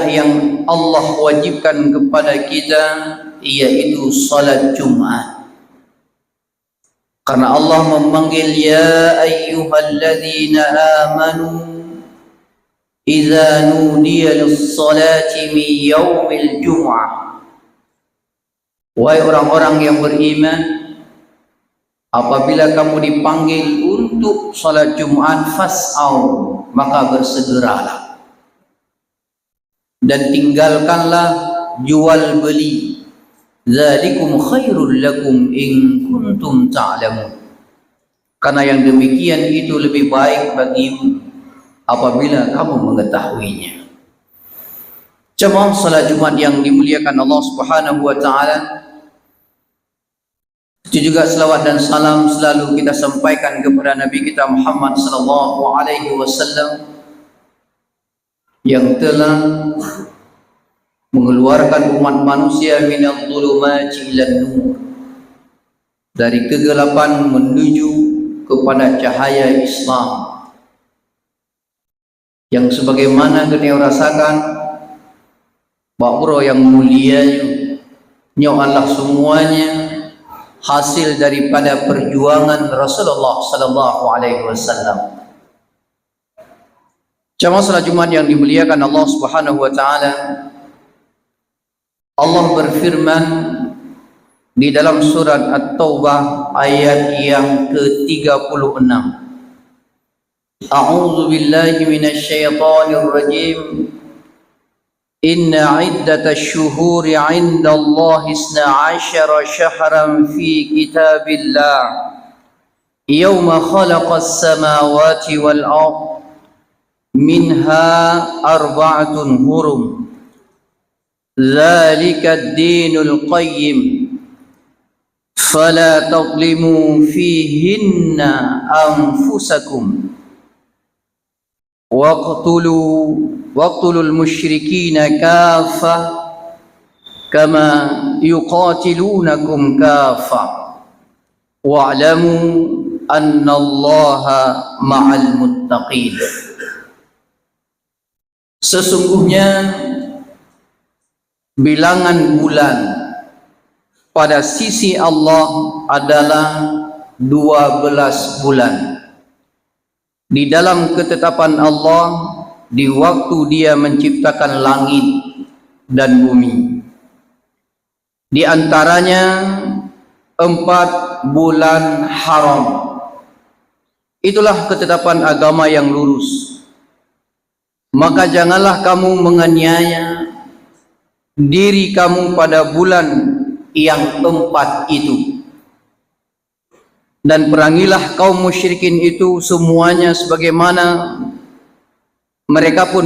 yang Allah wajibkan kepada kita, yaitu salat Jumat. Karena Allah memanggil, ya ayyuhalladzina amanu idza nudiya lis-salati min yaumil jum'ah. Wahai orang-orang yang beriman, apabila kamu dipanggil untuk salat Jumat, fas'au, maka bersegeralah dan tinggalkanlah jual beli. Dzalikum khairul lakum in kuntum ta'lamun. Karena yang demikian itu lebih baik bagimu apabila kamu mengetahuinya. Jemaah salat Jumat yang dimuliakan Allah Subhanahu wa taala, itu juga selawat dan salam selalu kita sampaikan kepada Nabi kita Muhammad sallallahu alaihi wasallam yang telah mengeluarkan umat manusia minal dhulumati ilan nur, dari kegelapan menuju kepada cahaya Islam, yang sebagaimana kita rasakan bahwa yang mulia Allah semuanya hasil daripada perjuangan Rasulullah sallallahu alaihi wasallam. Jemaah salat Jumat yang dimuliakan Allah Subhanahu wa taala, Allah berfirman di dalam surat At-Taubah ayat yang ke-36. A'udzu billahi minasyaitonir rajim. Inna 'iddatash shuhuri 'inda Allahi 12 shahran fi kitabillah yawma khalaqas samawati wal ardh minha arba'atun hurum. Dzalika ad-dinul qayyim fala tadlimu fihinna anfusakum waqtulul musyrikina kaffah kama yuqatilunakum kaffah wa'lamu annallaha ma'al muttaqin. Sesungguhnya bilangan bulan pada sisi Allah adalah 12 bulan di dalam ketetapan Allah di waktu Dia menciptakan langit dan bumi. Di antaranya 4 bulan haram. Itulah ketetapan agama yang lurus. Maka janganlah kamu menganiaya diri kamu pada bulan yang 4 itu, dan perangilah kaum musyrikin itu semuanya sebagaimana mereka pun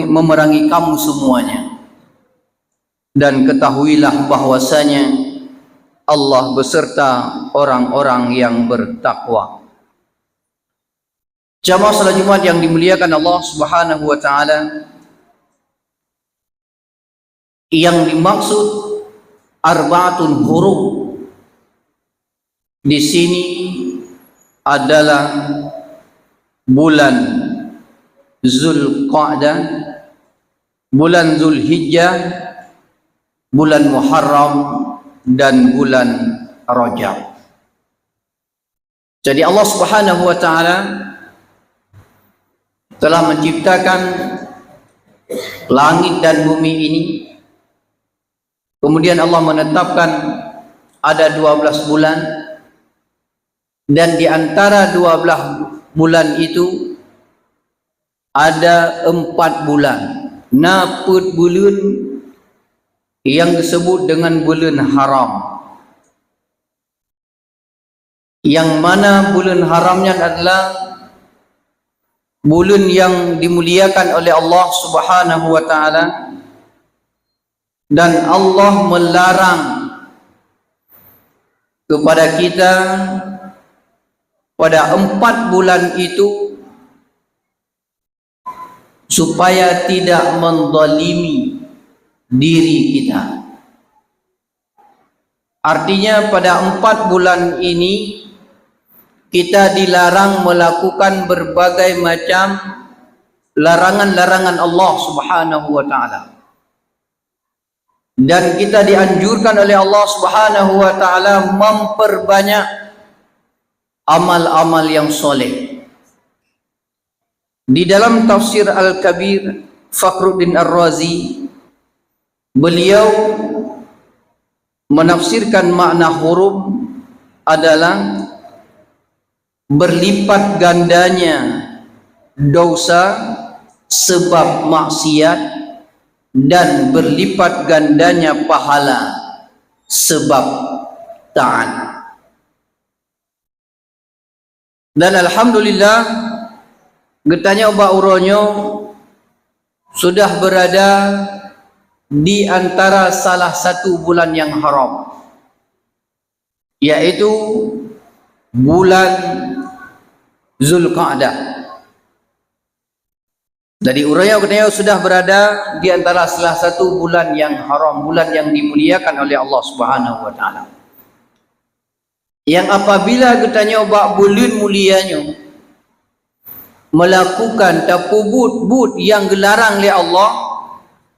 memerangi kamu semuanya. Dan ketahuilah bahwasanya Allah beserta orang-orang yang bertakwa. Jamaah salat Jumat yang dimuliakan Allah Subhanahu wa taala, yang dimaksud arba'atun hurum di sini adalah bulan Zulqa'dah, bulan Zulhijjah, bulan Muharram, dan bulan Rajab. Jadi Allah Subhanahu wa taala telah menciptakan langit dan bumi ini. Kemudian Allah menetapkan ada 12 bulan, dan di antara 12 bulan itu ada 4 bulan naput bulan yang disebut dengan bulan haram, yang mana bulan haramnya adalah bulan yang dimuliakan oleh Allah Subhanahu wa taala. Dan Allah melarang kepada kita pada 4 bulan itu supaya tidak menzalimi diri kita. Artinya pada 4 bulan ini kita dilarang melakukan berbagai macam larangan-larangan Allah Subhanahu wa taala. Dan kita dianjurkan oleh Allah Subhanahu wa taala memperbanyak amal-amal yang soleh. Di dalam tafsir Al-Kabir Fakhruddin Ar-Razi, beliau menafsirkan makna hurum adalah berlipat gandanya dosa sebab maksiat dan berlipat gandanya pahala sebab taat. Dan alhamdulillah getanya oba uronyo sudah berada di antara salah satu bulan yang haram, yaitu bulan Zulqa'dah. Jadi uraya katanya sudah berada di antara salah satu bulan yang haram, bulan yang dimuliakan oleh Allah Subhanahu wa taala. Yang apabila katanya oba bulan mulianya melakukan tapubut yang gelarang oleh Allah,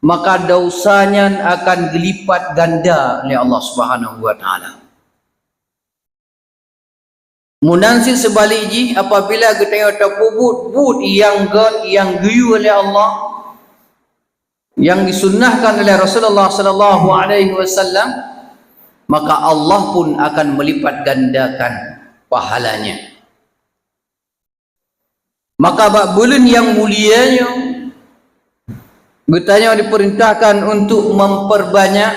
maka dosanya akan gelipat ganda oleh Allah Subhanahu wa taala. Munansi sebaliknya, apabila kita tapubut yang geyu oleh Allah, yang disunnahkan oleh Rasulullah sallallahu alaihi wasallam, maka Allah pun akan melipat gandakan pahalanya. Maka bulan yang mulianya getanya diperintahkan untuk memperbanyak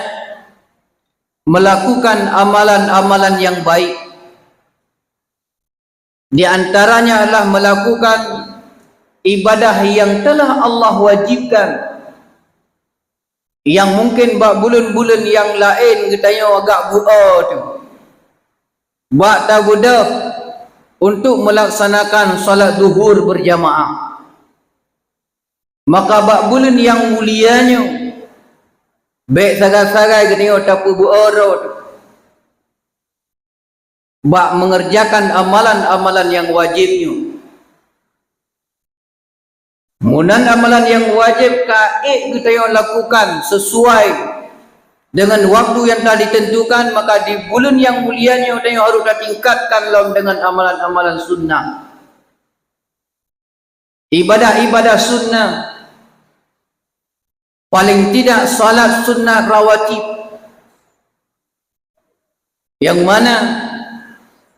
melakukan amalan-amalan yang baik. Di antaranya adalah melakukan ibadah yang telah Allah wajibkan, yang mungkin bulan-bulan yang lain getanya agak tu buat tagudah untuk melaksanakan salat zuhur berjamaah. Maka bulan yang mulianya baik sagai-sagai getanya tapu buoro bak mengerjakan amalan-amalan yang wajibnya. Munan amalan yang wajib kaik kita yang lakukan sesuai dengan waktu yang telah ditentukan, maka di bulan yang mulianya kita yang harus tingkatkan dengan amalan-amalan sunnah, ibadah-ibadah sunnah. Paling tidak salat sunnah rawatib, yang mana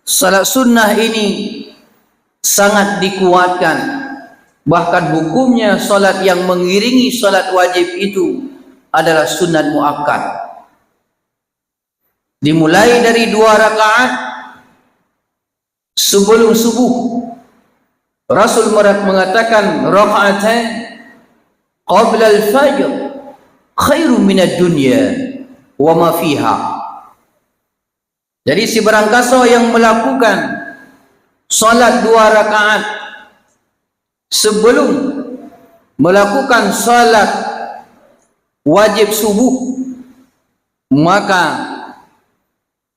salat sunnah ini sangat dikuatkan. Bahkan hukumnya salat yang mengiringi salat wajib itu adalah sunat muakkad. Dimulai dari 2 rakaat sebelum subuh. Rasul mengatakan raka'atan qabla al-fajr khairun minad dunya wa ma fiha. Jadi si barangkasa yang melakukan salat 2 rakaat sebelum melakukan salat wajib subuh, maka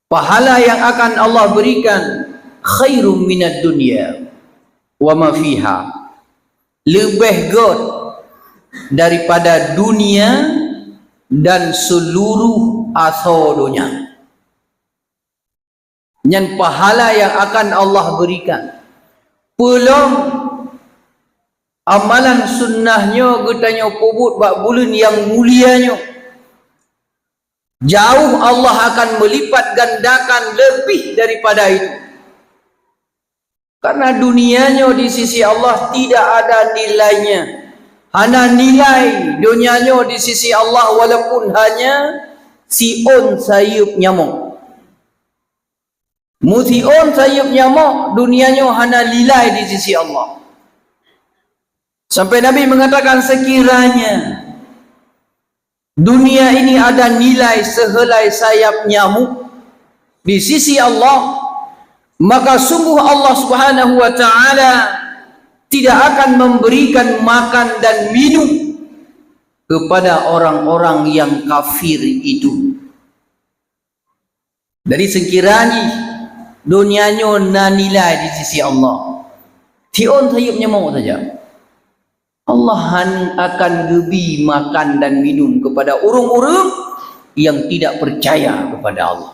pahala yang akan Allah berikan khairum minad dunya wa ma fiha, lebih god daripada dunia dan seluruh asodonya. Yang pahala yang akan Allah berikan belum amalan sunnahnya getanya pubut bak bulan yang mulianya, jauh Allah akan melipat gandakan lebih daripada itu. Karena dunianya di sisi Allah tidak ada nilainya. Hanya nilai dunianya di sisi Allah walaupun hanya siun sayup nyamuk. Mutiun sayup nyamuk, dunianya hanya nilai di sisi Allah. Sampai Nabi mengatakan sekiranya dunia ini ada nilai sehelai sayap nyamuk di sisi Allah, maka sungguh Allah Subhanahu wa taala tidak akan memberikan makan dan minum kepada orang-orang yang kafir itu. Dari sekiranya dunianya na nilai di sisi Allah, tiun sayup nyamuk saja, Allah akan gebi makan dan minum kepada urung-urung yang tidak percaya kepada Allah.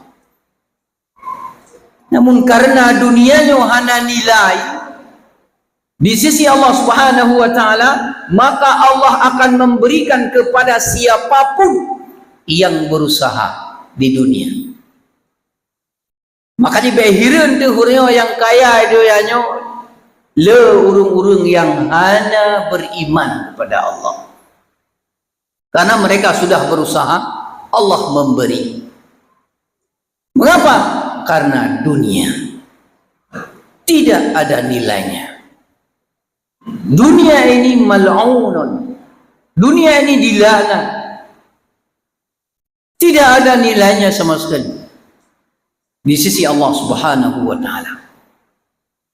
Namun karena dunianya hana nilai di sisi Allah Subhanahu wa taala, maka Allah akan memberikan kepada siapapun yang berusaha di dunia. Maka dibehiran tu orang yang kaya dia nyo le urung-urung yang hanya beriman kepada Allah. Karena mereka sudah berusaha, Allah memberi. Mengapa? Karena dunia tidak ada nilainya. Dunia ini mal'unun. Dunia ini dilaknat. Tidak ada nilainya sama sekali di sisi Allah Subhanahu wa taala.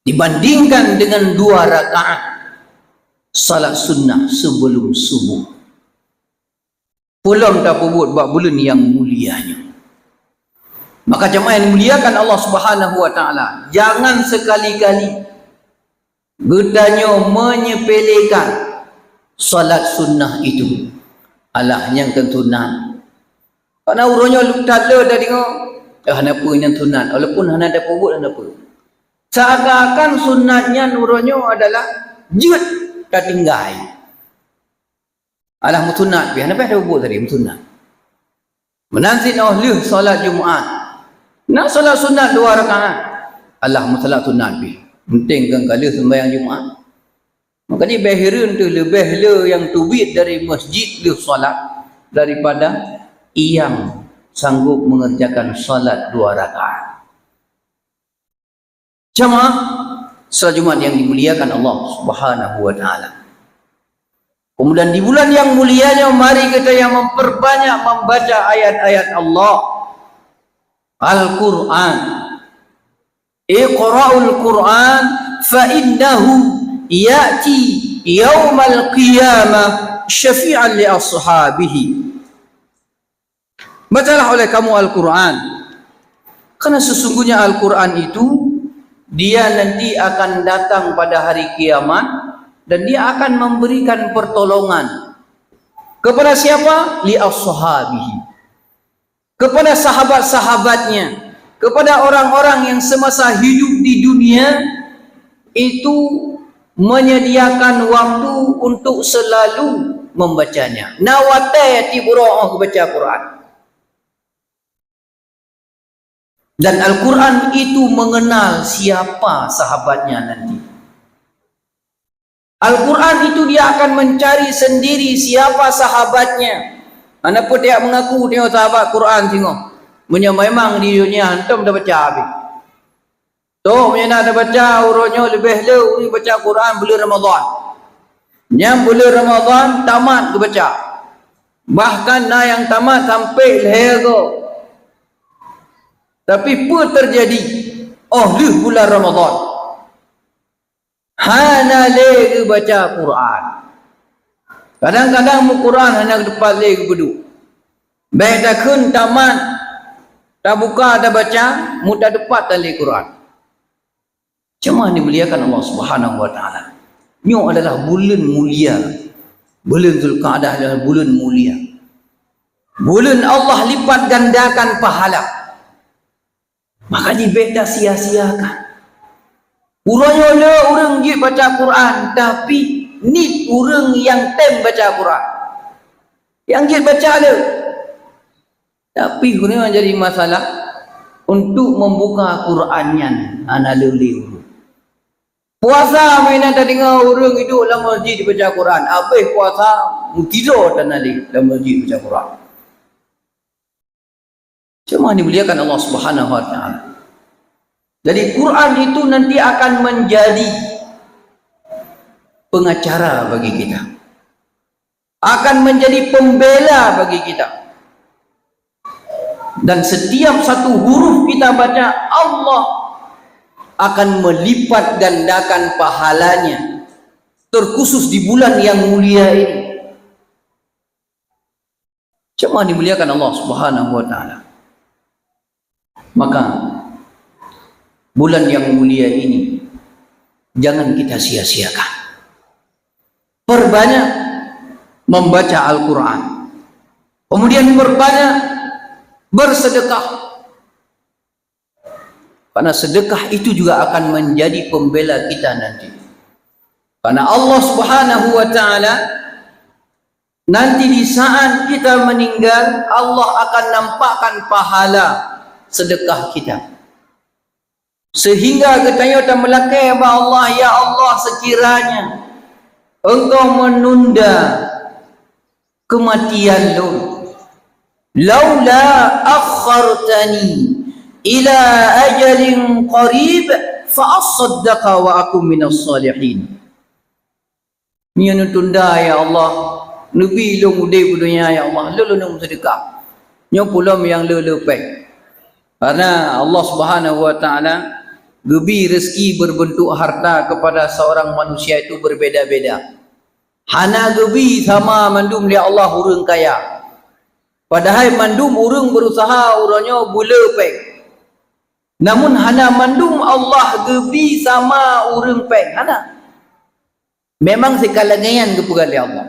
Dibandingkan dengan 2 rakaat salat sunnah sebelum subuh. Pulang tak buat bulan yang mulianya. Maka jemaah yang dimuliakan Allah Subhanahu wa taala, jangan sekali-kali getanya menyepelekan salat sunnah itu. Alah yang tentunan. Karena urangnya tak ada dah tengok. Hana apa yang tunat. Walaupun hana ada buat hana apa. Seakan-akan sunatnya urangnya adalah jut tak tinggal. Alah mutunat bi hana apa ada buat tadi mutunat. Menanti lih solat Jumaat. Nak solat sunat 2 rakaat. Allah mutlak tunat bi. Penting kan kali sembahyang Jumaat. Maka dia behirun tu lebih le yang tubit dari masjid le solat daripada yang sanggup mengerjakan solat 2 rakaat. Jemaah salat Jumaat yang dimuliakan Allah Subhanahu wa taala. Kemudian di bulan yang mulianya mari kita yang memperbanyak membaca ayat-ayat Allah. Al-Quran. Iqra'ul Quran fa innahu ya'ti yaumal qiyamah syafi'an li ashabihi. Bacalah oleh kamu Al-Quran. Karena sesungguhnya Al-Quran itu dia nanti akan datang pada hari kiamat dan dia akan memberikan pertolongan kepada siapa? Li ashabihi. Kepada sahabat-sahabatnya, kepada orang-orang yang semasa hidup di dunia itu menyediakan waktu untuk selalu membacanya. Nawatati bura'ah baca Quran. Dan Al-Quran itu mengenal siapa sahabatnya nanti. Al-Quran itu dia akan mencari sendiri siapa sahabatnya. Anda pun dia mengaku tengok sahabat Quran tengok. Memang di dunia hantam dah baca habis. Tu punya dah baca urutnya lebih le ni baca Quran bulan Ramadan. Yang bulan Ramadan tamat ke baca. Bahkan nah yang tamat sampai leher ke. Tapi apa terjadi? Oh, di bulan Ramadan. Hana lagi baca Quran. Kadang-kadang mu Quran hanya depan lagi beduk. Baik dah kun tamat, dah buka dah baca, mu dah depan tali Quran. Cuma dimuliakan Allah Subhanahu wa taala. Ini adalah bulan mulia. Bulan Zulqa'dah adalah bulan mulia. Bulan Allah lipat gandakan pahala. Maka dibeda sia-siakan. Urangnya orang je baca Quran, tapi ni orang yang tem baca Quran. Yang je baca le. Tapi ini jadi masalah untuk membuka Qurannya ana lele. Puasa mainan tak dengar orang hidup dalam masjid baca Quran. Habis puasa tidur tak nali dalam masjid baca Quran. Cuma dimuliakan Allah Subhanahu wa taala. Jadi Quran itu nanti akan menjadi pengacara bagi kita. Akan menjadi pembela bagi kita. Dan setiap satu huruf kita baca, Allah akan melipat gandakan pahalanya. Terkhusus di bulan yang mulia ini. Cuma dimuliakan Allah Subhanahu wa taala. Maka bulan yang mulia ini jangan kita sia-siakan. Perbanyak membaca Al-Quran. Kemudian perbanyak bersedekah. Karena sedekah itu juga akan menjadi pembela kita nanti. Karena Allah Subhanahu wa taala nanti di saat kita meninggal, Allah akan nampakkan pahala sedekah kita. Sehingga katanya kita melakai kepada Allah, ya Allah, sekiranya Engkau menunda kematian lu, laula akhartani ila ajalin qarib fa asaddaqa wa akum minas salihin. Ni anu tunda ya Allah, nabi long ude dunia ya Allah, lu nang sedekah. Nyo pula yang lu lepek. Karena Allah Subhanahu wa taala gebi rezeki berbentuk harta kepada seorang manusia itu berbeda-beda. Hana gebi sama mandum dia Allah urang kaya. Padahal mandum urang berusaha urangnya bula pek. Namun hana mandum Allah gebi sama urang pek. Hana. Memang sekalangan kepada Allah.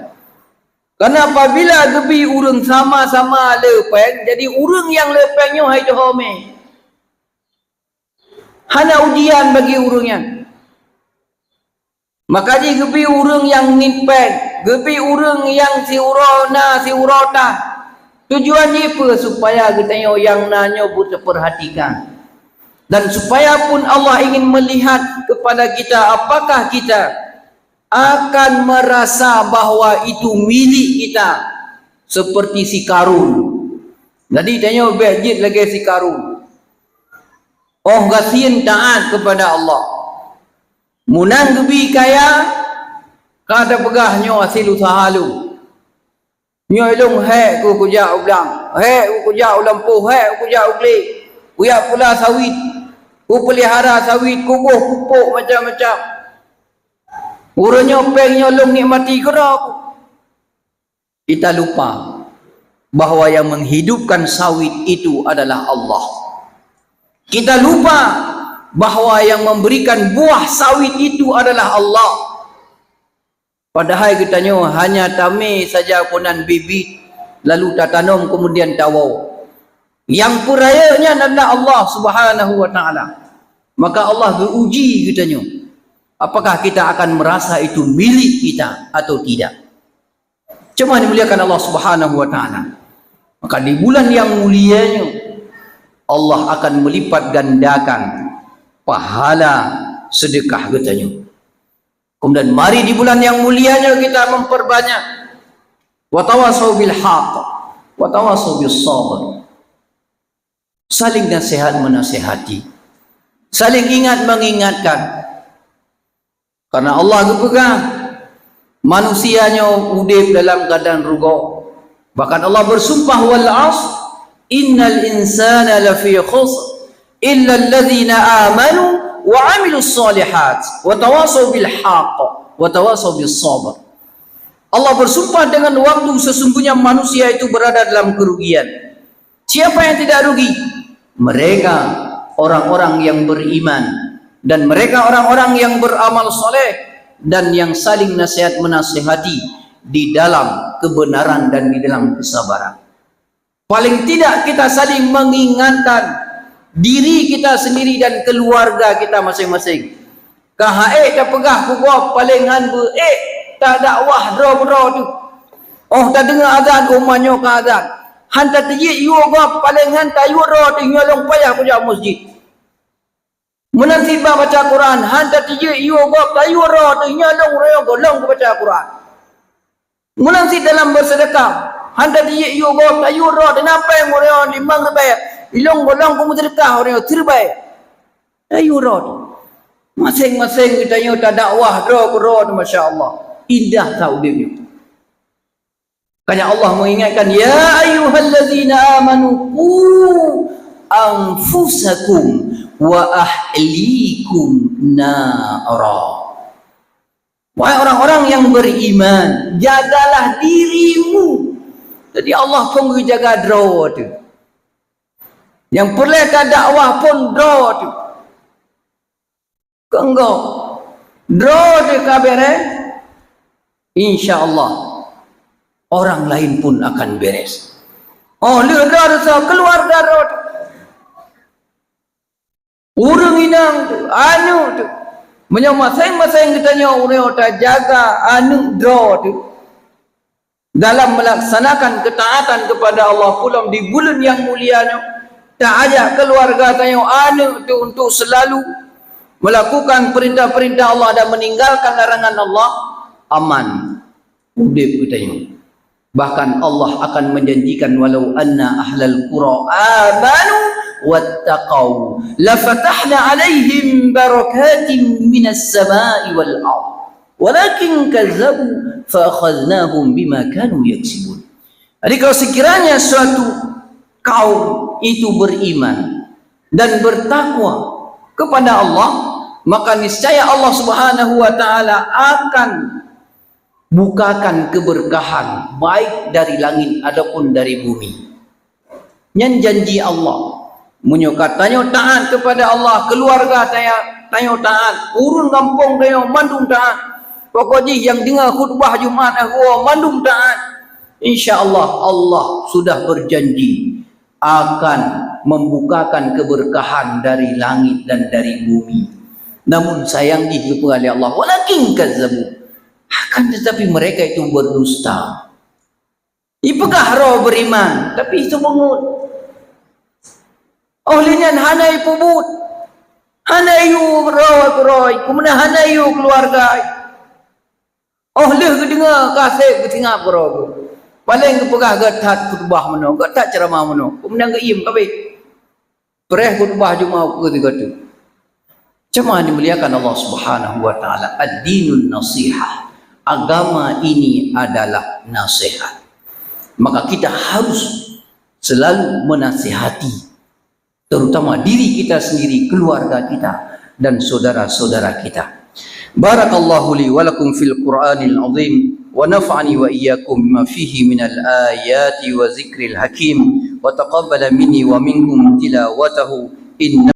Karena apabila gebi urang sama-sama lepek, jadi urang yang lepeknya hai dohome. Hana ujian bagi urangnya. Maka di gebi urang yang nipek, gebi urang yang si urona, si urota. Tujuannya apa? Supaya katanya yang nanya butuh perhatikan. Dan supaya pun Allah ingin melihat kepada kita, apakah kita akan merasa bahwa itu milik kita. Seperti si Karun. Jadi tanya bejit lagi si Karun. Oh gasin taat kepada Allah. Munang gebi kaya kada pegahnya hasil usaha lu. Nyo ilung he ku kuja ulang, he ku kuja ulampu, he ku kuja ugli. Uya pula sawit. Ku pelihara sawit, kubuh pupuk macam-macam. Urangnya pengnya long nikmati kena. Kita lupa bahwa yang menghidupkan sawit itu adalah Allah. Kita lupa bahwa yang memberikan buah sawit itu adalah Allah. Padahal katanya hanya tame saja konan bibit lalu tak tanam kemudian tawau. Yang perayanya adalah Allah Subhanahu wa taala. Maka Allah beruji katanya, apakah kita akan merasa itu milik kita atau tidak. Cuma dimuliakan Allah Subhanahu wa taala. Maka di bulan yang mulianya Allah akan melipat gandakan pahala sedekah katanya. Kemudian mari di bulan yang mulianya kita memperbanyak wa tawasau bil haqq wa tawasau bis sabr. Saling nasihat menasihati, saling ingat mengingatkan. Karena Allah berpegang manusianya udip dalam keadaan rugo. Bahkan Allah bersumpah wal 'asr innal insana lafi khusr illa alladhina amanu wa 'amilus solihat wa tawasaw bil haqq wa tawasaw bis sabr. Allah bersumpah dengan waktu sesungguhnya manusia itu berada dalam kerugian. Siapa yang tidak rugi? Mereka orang-orang yang beriman dan mereka orang-orang yang beramal soleh dan yang saling nasihat menasihati di dalam kebenaran dan di dalam kesabaran. Paling tidak kita saling mengingatkan diri kita sendiri dan keluarga kita masing-masing. Kahae tak pegah kubah palingan be tak dakwah dro tu. Oh tak dengar azan rumahnya ke azan. Hantar tejik you gua palingan tayu ro tu nyolong payah kerja masjid. Menanti baca Quran, hantar tejik you gua tayu ro tu nyolong royo golong baca Quran. Menanti dalam bersedekah, hantar tejik you gua tayu ro tu napa yang royo limang rupiah. Ilong golong kamu sedekah orang terbaik. Ayo rod. Masing-masing kita yo tak dakwah rod masya-Allah. Indah tahu dia. Karena Allah mengingatkan ya ayyuhallazina amanu qu anfusakum wa ahlikum nara. Wahai orang-orang yang beriman, jagalah dirimu. Jadi Allah pun jaga rod. Yang perlu tak dakwah pun draw tu. Kenggo draw tu kabere, insya-Allah orang lain pun akan beres. Oh, dah rasa keluar darah. Urang inang anu tu. Menyo masing-masing kitanya urang ta jaga anu draw tu. Dalam melaksanakan ketaatan kepada Allah pula di bulan yang mulianya, tak ajak keluarga tanya anu tu untuk selalu melakukan perintah-perintah Allah dan meninggalkan larangan Allah, aman. Udip kitanya. Bahkan Allah akan menjanjikan walau anna ahlal qura amanu wattaqau la fatahna alaihim barakatin minas samai wal ard walakin kazzabu fa akhadnahum bima kanu yaksibun. Jadi kalau sekiranya suatu kaum itu beriman dan bertakwa kepada Allah, maka niscaya Allah Subhanahu wa taala akan bukakan keberkahan baik dari langit ataupun dari bumi. Nyan janji Allah. Munyo katanya taat kepada Allah, keluarga tanya taat, urun kampung tanya mandung taat. Pokoknya yang dengar khutbah Jumaat aku mandung taat. Insya-Allah Allah sudah berjanji akan membukakan keberkahan dari langit dan dari bumi. Namun sayang kepada Allah, walakin kazzabu, akan tetapi mereka itu berdusta. Ipakah roh beriman tapi itu mengut. Oh linyan hanai pubut, hanai yu roh, kemudian hanai yu keluarga. Oh leh kedengar kasih ketingap roh. Paling kepegah gatat khutbah mano, gatat ceramah mano. Kemudian ke im kabe. Pereh khutbah Jumaat ketika tu. Cuma dimuliakan Allah Subhanahu wa taala. Ad-dinun nasihah. Agama ini adalah nasihat. Maka kita harus selalu menasihati, terutama diri kita sendiri, keluarga kita, dan saudara-saudara kita. Barakallahu li wa lakum fil Qur'anil azim wa nafa'ani wa iyyakum bima fihi minal ayati wa zikril hakim wa taqabbala minni wa minkum tilawatahu inna